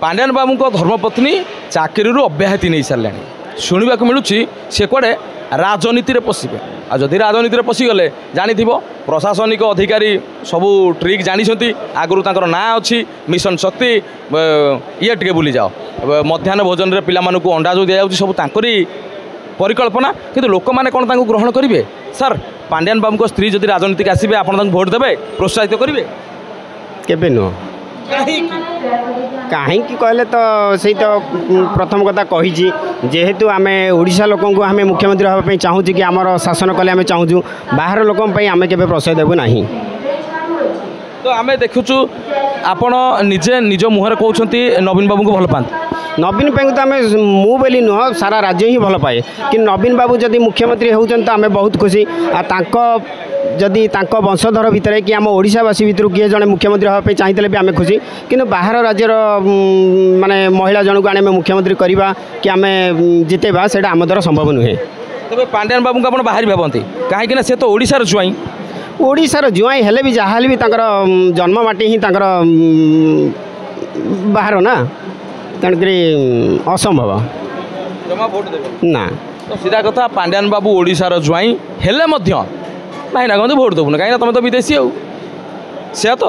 पांड्यान बाबू धर्मपत्नी चाकरी अब्याहति नहीं सारे शुणा मिलूँ सी कड़े राजनीति में पशिबे आदि राजनीति में पशिगले जानी प्रशासनिक अधिकारी सबू ट्रिक जानते आगुरी ना अच्छी मिशन शक्ति ये टे बुली जाओ मध्याह्न भोजन में पिला अंडा जो दिया सब तांकरी परिकल्पना किंतु लोक मैंने कौन ग्रहण करेंगे सर पांड्यान बाबू स्त्री जदि राजनीति आसबे आप भोट देवे प्रोत्साहित करेंगे केबे नुह कहीं कहले तो सही तो प्रथम कथा कही जेहेतु आम ओडिशा लोक आम मुख्यमंत्री हाँपाई चाहूँ कि आमर शासन कले आम चाहूँ बाहर लोक आम के प्रोत्साह देवु ना तो आम देखुचु आपण निजे निज मुहर कहते नवीन बाबू को भल पाते नवीन बाबू तो आम मु बोली नुह सारा राज्य ही भल पाए कि नवीन बाबू जदि मुख्यमंत्री होती तो आम बहुत खुशी जदि वंशधर भितर कि आम ओडिशावासी भितर किए जड़े मुख्यमंत्री हाँपाई चाहिए भी आम खुशी कि बाहर राज्यर माने महिला जन को आने मुख्यमंत्री करवा कि आम जितेबा से आम द्वारा संभव नुहे। तबे पांड्यान बाबू को आप बाहर भावती कहीं से तो ओडिशार जुआई ओडिशार जुआई हेले भी जहाँ भी जन्म माटी ही बाहर ना तेणुक असंभव जमा भोट देवे ना तो सीधा कथा पांड्यान बाबू ओडिशार जुआई हेले भाईना कहते भोट देवुन कहीं तुम तो विदेशी आउ से तो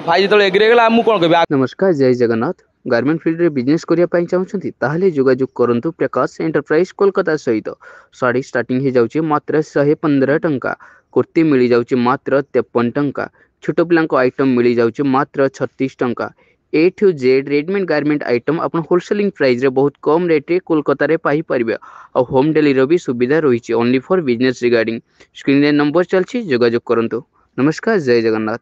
भाई जो एग्री गला कौन कह। नमस्कार जय जगन्नाथ गारमेंट फील्ड रे बिजनेस करिया चाहूँगी ताहले जोगाजोग करंतु प्रकाश एंटरप्राइज कोलकाता सहित साड़ी स्टार्टिंग हो जाउची मात्र 115 टंका कुर्ती मिली जाउची मात्र 53 टंका छोट पिला आइटम मिली जाउची मात्र 36 टंका A to Z readymade garment item अपन होलसेलिंग प्राइस रे बहुत कम रेट रे कोलकाता रे पाई परिबे और होम डिलीवरी भी सुविधा रही only for business regarding screen रे नंबर चलछि जोगाजोग करंतु। नमस्कार जय जगन्नाथ।